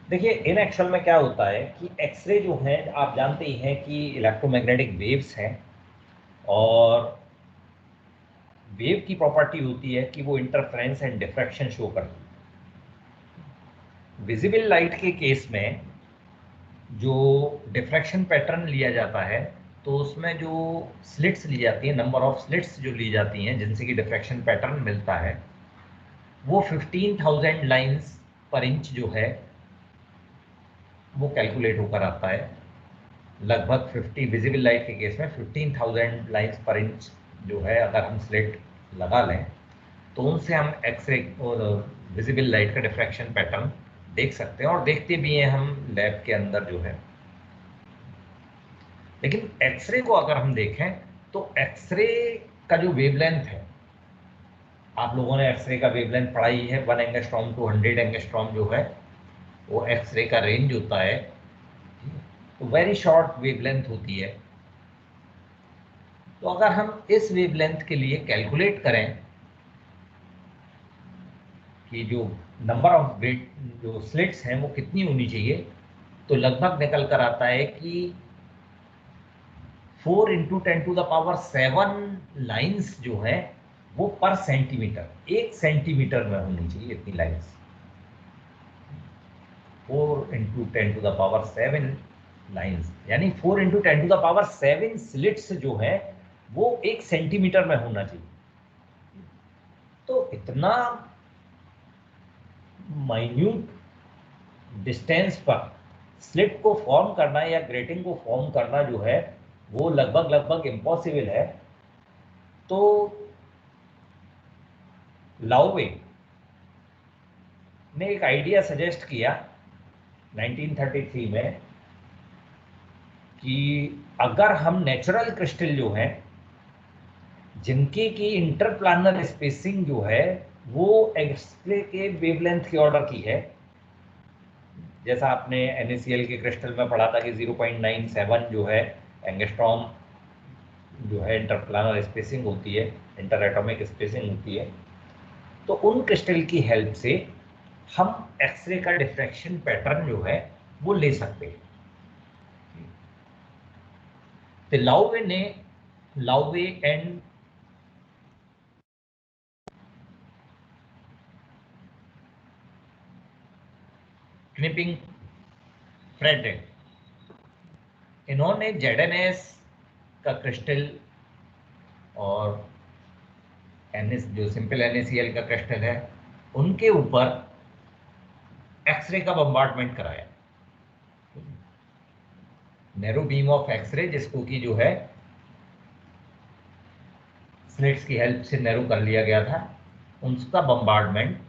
देखिए इन एक्चुअल में क्या होता है कि एक्सरे जो है आप जानते ही हैं कि इलेक्ट्रोमैग्नेटिक वेव्स हैं, और वेव की प्रॉपर्टी होती है कि वो इंटरफेरेंस एंड डिफ्रैक्शन शो करती है। विजिबल लाइट के केस में जो डिफ्रैक्शन पैटर्न लिया जाता है, तो उसमें जो स्लिट्स ली जाती हैं, नंबर ऑफ स्लिट्स जो ली जाती हैं जिनसे कि डिफ्रैक्शन पैटर्न मिलता है, वो 15,000 लाइंस पर इंच जो है वो कैलकुलेट होकर आता है। लगभग 50 विजिबल लाइट के केस में 15,000 लाइंस पर इंच जो है अगर हम स्लिट लगा लें, तो उनसे हम एक्सरे और विजिबल लाइट का डिफ्रैक्शन पैटर्न देख सकते हैं, और देखते भी हैं हम लैब के अंदर जो है। लेकिन एक्सरे को अगर हम देखें तो एक्सरे का जो वेवलेंथ है, आप लोगों ने एक्सरे का वेवलेंथ पढ़ा ही है, 1 एंगस्ट्रॉम टू 100 एंगस्ट्रॉम जो है वो एक्सरे का रेंज होता है। तो वेरी शॉर्ट वेवलेंथ होती है। तो अगर हम इस वेवलेंथ के लिए कैलकुलेट करें कि जो नंबर ऑफ वेट जो स्लिट्स हैं वो कितनी होनी चाहिए, तो लगभग निकल कर आता है कि 4 इंटू 10⁻7 लाइन्स जो है वो पर सेंटीमीटर, 1 सेंटीमीटर में होनी चाहिए इतनी लाइन्स। 4 इंटू 10⁻7 लाइन्स यानी 4 इंटू 10⁻7 स्लिट्स जो है वो 1 सेंटीमीटर में होना चाहिए। तो इतना माइन्यूट डिस्टेंस पर स्लिट को फॉर्म करना या ग्रेटिंग को फॉर्म करना जो है वो लगभग लगभग इम्पॉसिबल है। तो लाउवे ने एक आइडिया सजेस्ट किया 1933 में कि अगर हम नेचुरल क्रिस्टल जो है जिनकी की इंटरप्लानर स्पेसिंग जो है वो एक्सरे के वेवलेंथ के ऑर्डर की है, जैसा आपने NaCl के क्रिस्टल में पढ़ा था कि 0.97 जो है एंगस्ट्रॉम जो है इंटरप्लानर स्पेसिंग होती है, इंटर एटॉमिक स्पेसिंग होती है। तो उन क्रिस्टल की हेल्प से हम एक्सरे का डिफ्रैक्शन पैटर्न जो है वो ले सकते हैं। तो लाउवे एंड क्निपिंग फ्रेडरिक, इन्होंने ZnS का क्रिस्टल और NS जो सिंपल NaCl का क्रिस्टल है उनके ऊपर एक्सरे का बम्बार्डमेंट कराया, नैरो बीम ऑफ एक्सरे, जिसको कि जो है स्लिट्स की हेल्प से नैरो कर लिया गया था, उसका बम्बार्डमेंट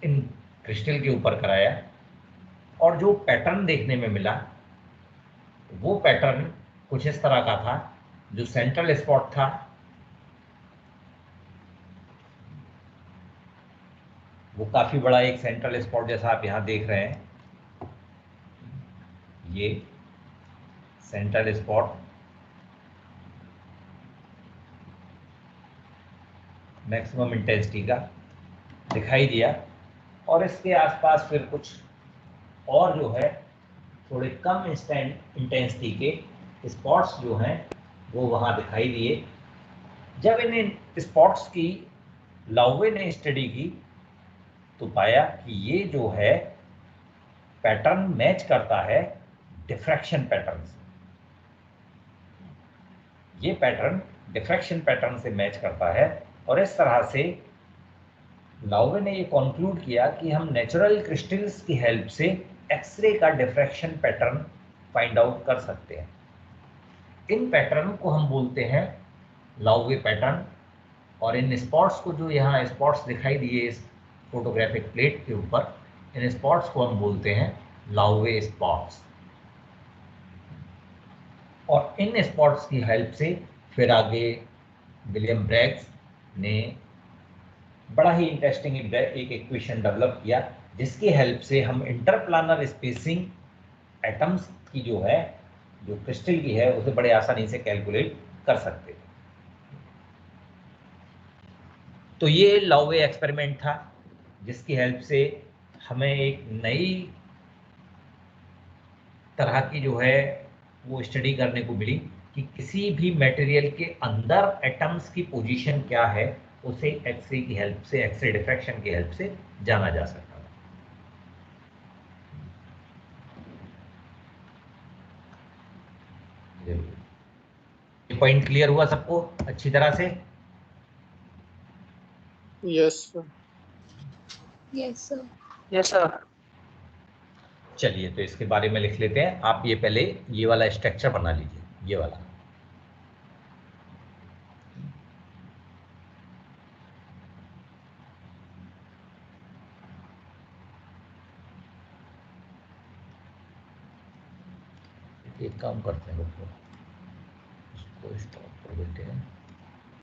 इन क्रिस्टल के ऊपर कराया। और जो पैटर्न देखने में मिला वो पैटर्न कुछ इस तरह का था। जो सेंट्रल स्पॉट था वो काफी बड़ा एक सेंट्रल स्पॉट जैसा आप यहां देख रहे हैं, ये सेंट्रल स्पॉट मैक्सिमम इंटेंसिटी का दिखाई दिया, और इसके आसपास फिर कुछ और जो है थोड़े कम इंटेंसिटी के स्पॉट्स जो हैं वो वहां दिखाई दिए। जब इन स्पॉट्स की लाउवे ने स्टडी की तो पाया कि ये जो है पैटर्न मैच करता है डिफ्रैक्शन पैटर्न से। ये पैटर्न डिफ्रैक्शन पैटर्न से मैच करता है, और इस तरह से लाउवे ने ये कंक्लूड किया कि हम नेचुरल क्रिस्टल्स की हेल्प से एक्सरे का डिफ्रैक्शन पैटर्न फाइंड आउट कर सकते हैं। इन पैटर्न को हम बोलते हैं लाउवे पैटर्न, और इन स्पॉट्स को, जो यहाँ स्पॉट्स दिखाई दिए इस फोटोग्राफिक प्लेट के ऊपर, इन स्पॉट्स को हम बोलते हैं लाउवे स्पॉट्स। और इन स्पॉट्स की हेल्प से फिर आगे विलियम ब्रैग्स ने बड़ा ही इंटरेस्टिंग एक इक्वेशन डेवलप किया, जिसकी हेल्प से हम इंटरप्लानर स्पेसिंग एटम्स की जो है, जो क्रिस्टल की है, उसे बड़े आसानी से कैलकुलेट कर सकते हैं। तो ये लाउवे एक्सपेरिमेंट था जिसकी हेल्प से हमें एक नई तरह की जो है वो स्टडी करने को मिली कि किसी भी मटेरियल के अंदर एटम्स की पोजीशन क्या है, उसे एक्सरे की हेल्प से, एक्सरे डिफ्रैक्शन की हेल्प से जाना जा सकता है। ये पॉइंट क्लियर हुआ सबको अच्छी तरह से? Yes sir. Yes sir. Yes sir. चलिए तो इसके बारे में लिख लेते हैं। आप ये पहले ये वाला स्ट्रक्चर बना लीजिए, ये वाला। एक काम करते हैं दोस्तों, इसको स्टॉप कर देते हैं।